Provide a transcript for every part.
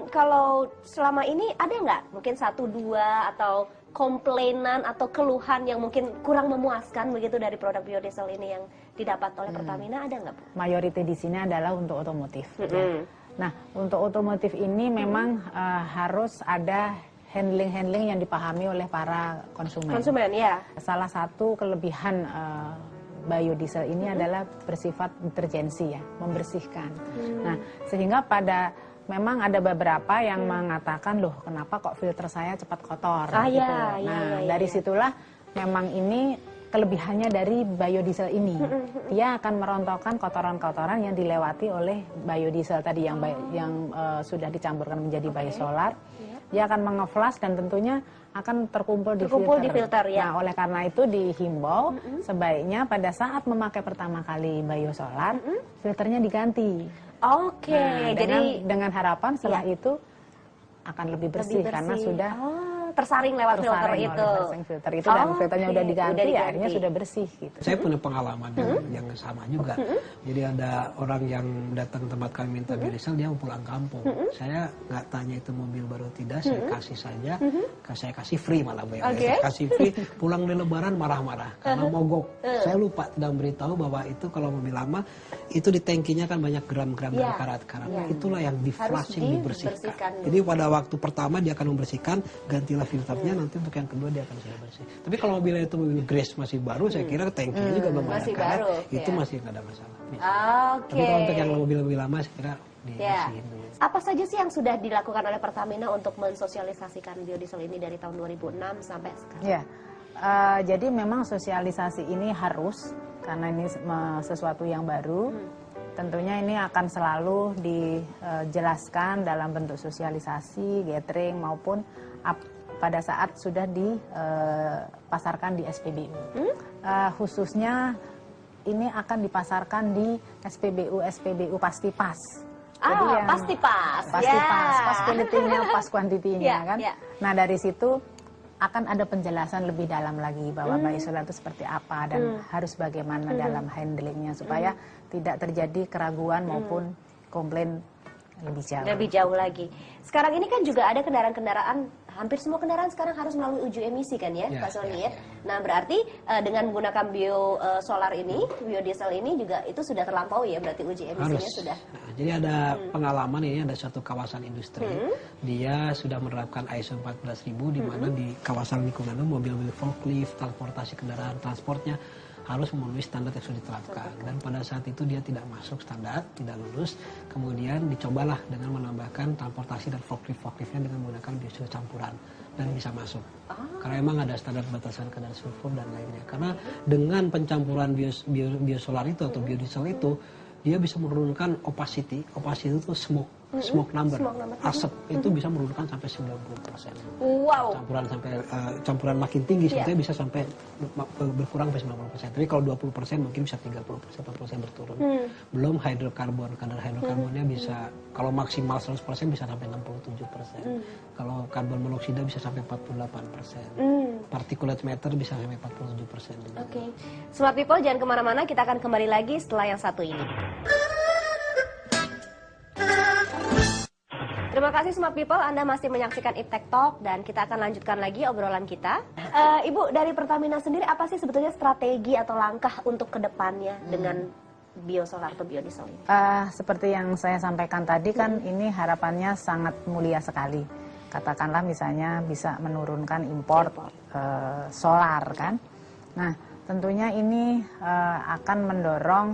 kalau selama ini ada nggak mungkin 1-2 atau komplainan atau keluhan yang mungkin kurang memuaskan begitu dari produk biodiesel ini yang didapat oleh Pertamina, ada nggak Bu? Mayoritas di sini adalah untuk otomotif. Ya. Nah, untuk otomotif ini memang harus ada handling yang dipahami oleh para konsumen. Konsumen, ya. Salah satu kelebihan biodiesel ini adalah bersifat deterjensi ya, membersihkan. Nah, sehingga memang ada beberapa yang mengatakan, loh kenapa kok filter saya cepat kotor gitu. Dari situlah memang ini kelebihannya dari biodiesel ini. Dia akan merontokkan kotoran-kotoran yang dilewati oleh biodiesel tadi yang sudah dicampurkan menjadi biosolar. Dia akan mengeflash dan tentunya akan terkumpul di filter. Ya. Nah, oleh karena itu dihimbau sebaiknya pada saat memakai pertama kali biosolar, filternya diganti. Nah, dengan harapan setelah itu akan lebih bersih karena sudah tersaring lewat filter itu. Dan filternya udah diganti, ya akhirnya sudah bersih gitu. Saya punya pengalaman yang sama juga. Jadi ada orang yang datang ke tempat kami minta biodiesel, dia mau pulang kampung. Saya nggak tanya itu mobil baru tidak, saya kasih saja. Saya kasih free malah saya kasih free. Pulang di Lebaran marah-marah karena mogok. Saya lupa tidak beritahu bahwa itu kalau mobil lama itu di tangkinya kan banyak gram-gram dan karat-karat. Itulah yang di flashing, dibersihkan. Jadi pada waktu pertama dia akan membersihkan, gantilah filternya, nanti untuk yang kedua dia akan sudah bersih. Tapi kalau mobilnya itu mobil Grace masih baru, saya kira tangkinya juga belum ada karat, itu masih nggak ada masalah. Tapi kalau untuk yang mobil-mobil lama, saya kira dibersihin dulu. Apa saja sih yang sudah dilakukan oleh Pertamina untuk mensosialisasikan biodiesel ini dari tahun 2006 sampai sekarang? Ya, jadi memang sosialisasi ini harus, karena ini sesuatu yang baru. Tentunya ini akan selalu dijelaskan dalam bentuk sosialisasi, gathering maupun pada saat sudah dipasarkan di SPBU. Khususnya ini akan dipasarkan di SPBU pasti pas. Jadi pasti pas. Pas quality-nya, pas kuantitinya kan. Nah, dari situ akan ada penjelasan lebih dalam lagi bahwa biosolar itu seperti apa dan harus bagaimana dalam handlingnya supaya tidak terjadi keraguan maupun komplain lebih jauh lagi. Sekarang ini kan juga ada kendaraan-kendaraan, hampir semua kendaraan sekarang harus melalui uji emisi kan ya, Pak Sony ya. Nah, berarti dengan menggunakan biosolar ini, biodiesel ini juga itu sudah terlampaui ya, berarti uji emisinya sudah. Nah, jadi ada pengalaman ini, ada satu kawasan industri, dia sudah menerapkan ISO 14000 di mana di kawasan lingkungan itu mobil-mobil forklift, transportasi kendaraan transportnya harus memenuhi standar yang sudah diterapkan. Dan pada saat itu dia tidak masuk standar, tidak lulus. Kemudian dicobalah dengan menambahkan transportasi dan forkliftnya dengan menggunakan biodiesel campuran dan bisa masuk. Karena memang ada standar batasan kadar sulfur dan lainnya. Karena dengan pencampuran biosolar itu atau biodiesel itu, dia bisa menurunkan opacity itu smoke number, asap itu bisa menurunkan sampai 90%. Wow. Campuran makin tinggi sebetulnya bisa sampai berkurang sampai 90%. Tapi kalau 20% mungkin bisa 30%, 40% berturun. Belum hidrokarbon, kadar hidrokarbonnya bisa kalau maksimal 100% bisa sampai 67%. Kalau karbon monoksida bisa sampai 48%. Particulate matter bisa sampai 47%. Oke. Smart People jangan kemana-mana, kita akan kembali lagi setelah yang satu ini. Terima kasih Smart People, Anda masih menyaksikan Iptek Talk dan kita akan lanjutkan lagi obrolan kita. Ibu, dari Pertamina sendiri apa sih sebetulnya strategi atau langkah untuk kedepannya dengan biosolar atau biodiesel ini? Seperti yang saya sampaikan tadi kan ini harapannya sangat mulia sekali. Katakanlah misalnya bisa menurunkan impor solar kan. Nah, tentunya ini akan mendorong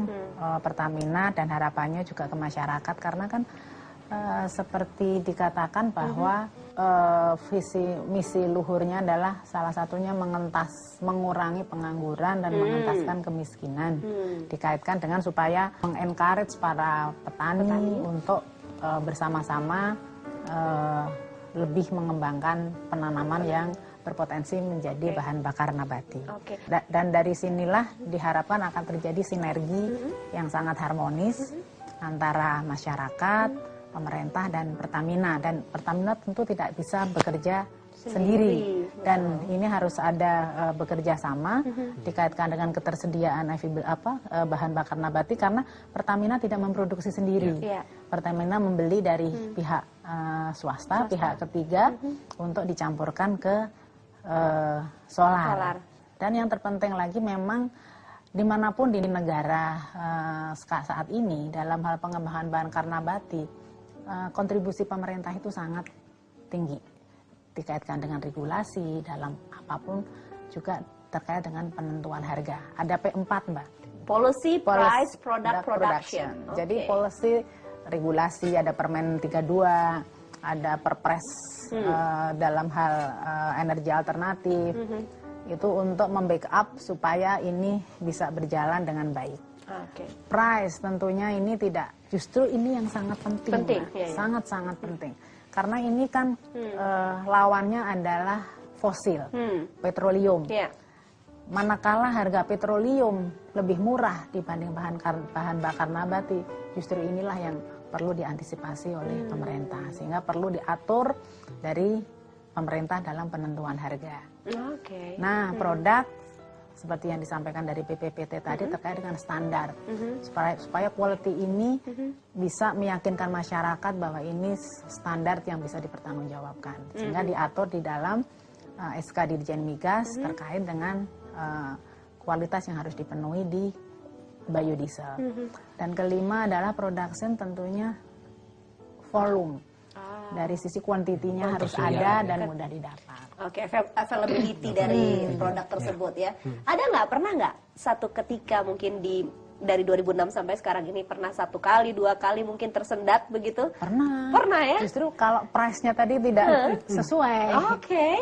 Pertamina dan harapannya juga ke masyarakat karena kan seperti dikatakan bahwa visi misi luhurnya adalah salah satunya mengurangi pengangguran dan mengentaskan kemiskinan. Dikaitkan dengan supaya mengencourage para petani untuk bersama-sama lebih mengembangkan penanaman yang berpotensi menjadi bahan bakar nabati. Dan dari sinilah diharapkan akan terjadi sinergi yang sangat harmonis antara masyarakat, pemerintah dan Pertamina. Dan Pertamina tentu tidak bisa bekerja sendiri. Dan ini harus ada bekerja sama dikaitkan dengan ketersediaan bahan bakar nabati, karena Pertamina tidak memproduksi sendiri. Pertamina membeli dari pihak swasta, pihak ketiga untuk dicampurkan ke solar. Dan yang terpenting lagi memang dimanapun di negara saat ini dalam hal pengembangan bahan bakar nabati, kontribusi pemerintah itu sangat tinggi. Dikaitkan dengan regulasi, dalam apapun juga terkait dengan penentuan harga. Ada P4, Mbak. Policy, Price, Product, Production. Jadi policy, regulasi, ada Permen 32, ada Perpres dalam hal energi alternatif. Itu untuk membackup supaya ini bisa berjalan dengan baik. Price tentunya ini tidak, justru ini yang sangat penting. Sangat-sangat penting. Karena ini kan lawannya adalah fosil, petroleum. Manakala harga petroleum lebih murah dibanding bahan bakar nabati, justru inilah yang perlu diantisipasi oleh pemerintah. Sehingga perlu diatur dari pemerintah dalam penentuan harga. Nah, produk seperti yang disampaikan dari BPPT tadi terkait dengan standar, supaya quality ini bisa meyakinkan masyarakat bahwa ini standar yang bisa dipertanggungjawabkan, sehingga diatur di dalam SK Dirjen Migas terkait dengan kualitas yang harus dipenuhi di biodiesel. Dan kelima adalah production, tentunya volume. Dari sisi kuantitinya harus ada dan mudah didapat. Availability dari produk tersebut ya. Ada nggak, pernah nggak satu ketika mungkin dari 2006 sampai sekarang ini pernah 1 kali, 2 kali mungkin tersendat begitu? Pernah ya? Justru kalau price-nya tadi tidak sesuai.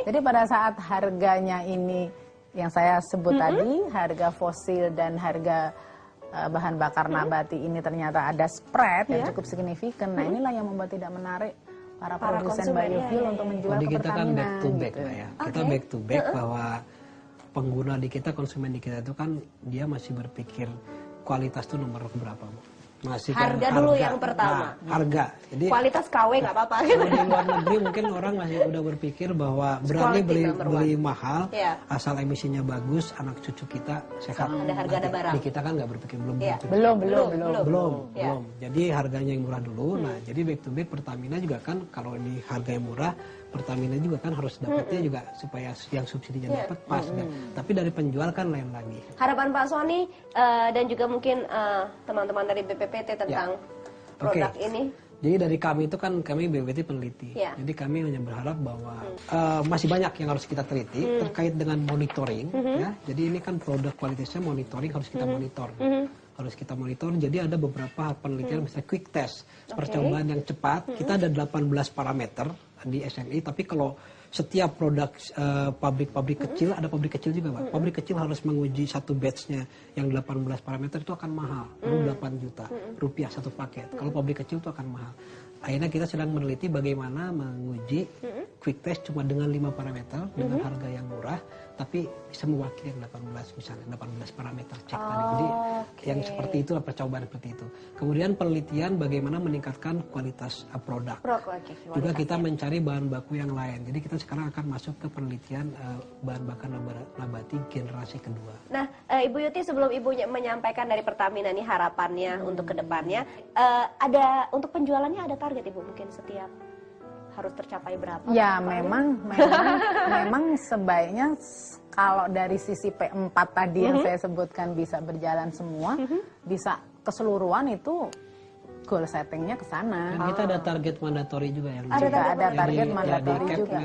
Jadi pada saat harganya ini yang saya sebut tadi, harga fosil dan harga bahan bakar nabati ini ternyata ada spread yang cukup signifikan. Nah, inilah yang membuat tidak menarik para produsen biofuel untuk menjual ke Pertamina. Kita kan back to back lah ya. Kita back to back bahwa pengguna di kita, konsumen di kita itu kan dia masih berpikir kualitas itu nomor berapa, Bu? Masih harga dulu yang pertama. Harga. Jadi kualitas KW nggak apa-apa. Kalau di luar negeri mungkin orang masih udah berpikir bahwa berani beli mahal, asal emisinya bagus, anak cucu kita sehat. Ada harga, ada barang. Di kita kan nggak berpikir belum. Jadi harganya yang murah dulu. Nah, jadi back to back Pertamina juga kan kalau ini harga yang murah, Pertamina juga kan harus dapatnya juga supaya yang subsidinya dapat pas. Tapi dari penjual kan lain lagi. Harapan Pak Sony dan juga mungkin teman-teman dari BPPT tentang produk ini. Jadi dari kami itu kan kami BPPT peneliti. Jadi kami hanya berharap bahwa masih banyak yang harus kita teliti terkait dengan monitoring. Ya. Jadi ini kan produk kualitasnya monitoring harus kita monitor. Harus kita monitor. Jadi ada beberapa penelitian misalnya quick test, percobaan yang cepat. Kita ada 18 parameter di SNI, tapi kalau setiap produk pabrik-pabrik kecil, ada pabrik kecil juga, Pak. Pabrik kecil harus menguji satu batch-nya yang 18 parameter itu akan mahal, 8 juta rupiah satu paket. Kalau pabrik kecil itu akan mahal. Akhirnya kita sedang meneliti bagaimana menguji quick test cuma dengan 5 parameter dengan harga yang murah, tapi bisa mewakili yang 18 misalnya 18 parameter cek tadi. Jadi yang seperti itu, percobaan seperti itu. Kemudian penelitian bagaimana meningkatkan kualitas produk. Juga kita mencari bahan baku yang lain. Jadi kita sekarang akan masuk ke penelitian bahan bakar nabati generasi kedua. Nah, Ibu Yuti, sebelum Ibu menyampaikan dari Pertamina nih harapannya untuk kedepannya, ada untuk penjualannya ada target Ibu mungkin setiap harus tercapai berapa? Ya, memang sebaiknya kalau dari sisi P4 tadi yang saya sebutkan bisa berjalan semua, bisa keseluruhan itu goal settingnya ke sana. Dan kita ada target mandatori juga yang ada target mandatori juga.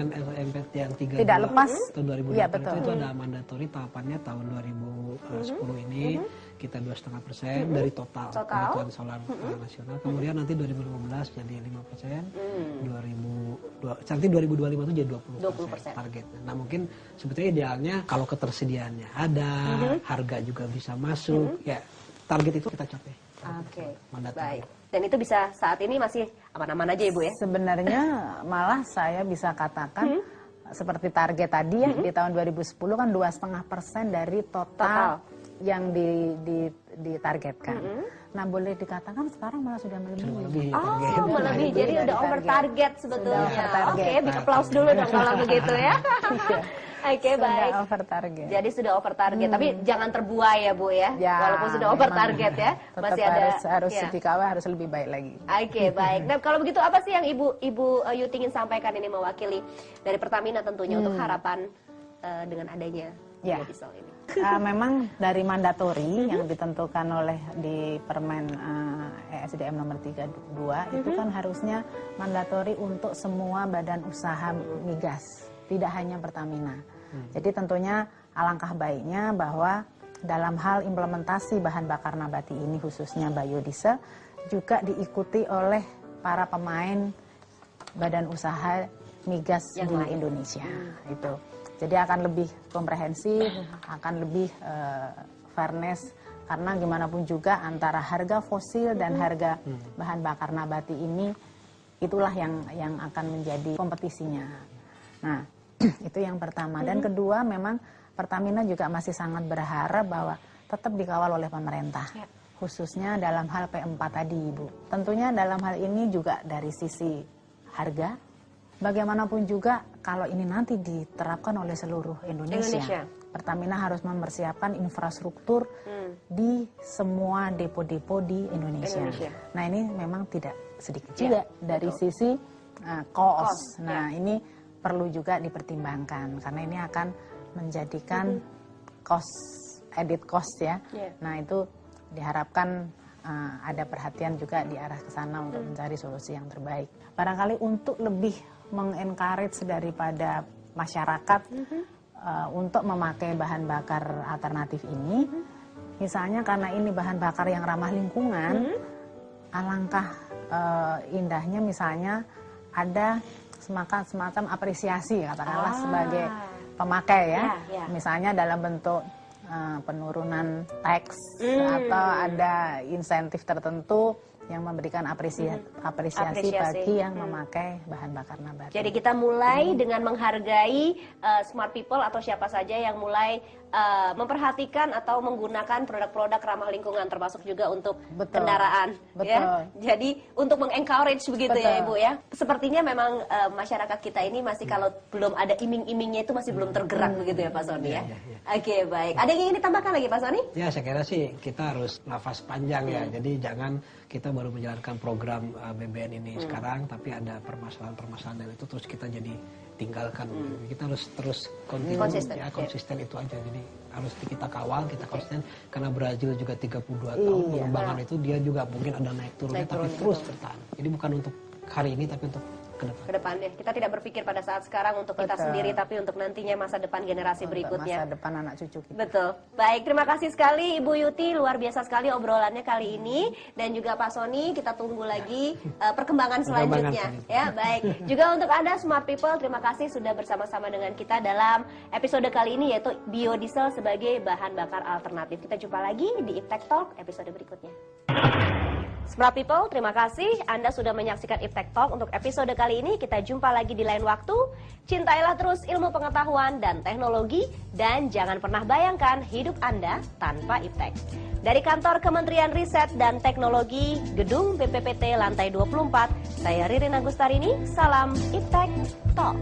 Yang 3 tidak lepas tahun 2008 itu ada mandatori tahapannya tahun 2010 ini kita 2,5% dari total kebutuhan solar nasional. Kemudian nanti 2015 jadi 5%, nanti 2025 itu jadi 20% target. Nah, mungkin sebetulnya idealnya kalau ketersediaannya ada, harga juga bisa masuk, ya target itu kita capai. Baik. Dan itu bisa saat ini masih aman-aman aja Ibu ya? Sebenarnya malah saya bisa katakan seperti target tadi ya, di tahun 2010 kan 2,5% dari total yang ditargetkan. Nah, boleh dikatakan sekarang malah sudah melebihi. Melebihi. Jadi udah over target sebetulnya. Oke, big applause dulu dong kalau begitu ya. Oke, baik. Sudah over target. Jadi sudah over target, tapi jangan terbuai ya Bu ya. Walaupun sudah over target ya, masih ada harus dikawal, harus lebih baik lagi. Oke, baik. Nah, kalau begitu apa sih yang Ibu Yuti ingin sampaikan ini mewakili dari Pertamina tentunya untuk harapan dengan adanya biodiesel ini? Memang dari mandatori yang ditentukan oleh di Permen ESDM nomor 32 itu kan harusnya mandatori untuk semua badan usaha migas, tidak hanya Pertamina. Jadi tentunya alangkah baiknya bahwa dalam hal implementasi bahan bakar nabati ini khususnya biodiesel juga diikuti oleh para pemain badan usaha migas di Indonesia itu. Jadi akan lebih komprehensif, akan lebih fairness, karena gimana pun juga antara harga fosil dan harga bahan bakar nabati ini itulah yang akan menjadi kompetisinya. Nah, itu yang pertama. Dan kedua, memang Pertamina juga masih sangat berharap bahwa tetap dikawal oleh pemerintah, khususnya dalam hal P4 tadi, Ibu. Tentunya dalam hal ini juga dari sisi harga. Bagaimanapun juga kalau ini nanti diterapkan oleh seluruh Indonesia. Pertamina harus mempersiapkan infrastruktur di semua depo-depo di Indonesia. Nah, ini memang tidak sedikit juga dari sisi cost. Nah, ini perlu juga dipertimbangkan karena ini akan menjadikan edit cost ya. Nah, itu diharapkan ada perhatian juga di arah ke sana untuk mencari solusi yang terbaik. Barangkali untuk lebih mengencourage daripada masyarakat untuk memakai bahan bakar alternatif ini, misalnya karena ini bahan bakar yang ramah lingkungan, alangkah indahnya misalnya ada semacam apresiasi katakanlah sebagai pemakai ya, misalnya dalam bentuk penurunan tax atau ada insentif tertentu yang memberikan apresiasi bagi yang memakai bahan bakar nabati. Jadi kita mulai dengan menghargai smart people atau siapa saja yang mulai memperhatikan atau menggunakan produk-produk ramah lingkungan, termasuk juga untuk kendaraan. Ya? Jadi untuk mengencourage begitu ya Ibu ya. Sepertinya memang masyarakat kita ini masih kalau belum ada iming-imingnya itu masih belum tergerak begitu ya Pak Sony ya. Oke, baik. Ada yang ingin ditambahkan lagi Pak Sony? Ya, saya kira sih kita harus nafas panjang ya. Jadi jangan kita baru menjalankan program BBN ini sekarang, tapi ada permasalahan-permasalahan itu terus kita jadi tinggalkan. Kita harus terus konsisten itu aja. Jadi harus kita kawal, kita konsisten. Karena Brazil juga 32 tahun pengembangan itu dia juga mungkin ada naik turunnya, tapi terus bertahan. Jadi bukan untuk hari ini, tapi untuk ke depan deh. Kita tidak berpikir pada saat sekarang untuk kita sendiri, tapi untuk nantinya masa depan generasi berikutnya. Masa depan anak cucu kita. Betul. Baik, terima kasih sekali Ibu Yuti, luar biasa sekali obrolannya kali ini, dan juga Pak Sony, kita tunggu lagi perkembangan selanjutnya. Ya, baik. Juga untuk Anda Smart People, terima kasih sudah bersama-sama dengan kita dalam episode kali ini, yaitu biodiesel sebagai bahan bakar alternatif. Kita jumpa lagi di Iptek Talk episode berikutnya. Smart People, terima kasih Anda sudah menyaksikan Iptek Talk untuk episode kali ini. Kita jumpa lagi di lain waktu. Cintailah terus ilmu pengetahuan dan teknologi, dan jangan pernah bayangkan hidup Anda tanpa Iptek. Dari kantor Kementerian Riset dan Teknologi, Gedung BPPT lantai 24, saya Ririn Agustarini, salam Iptek Talk.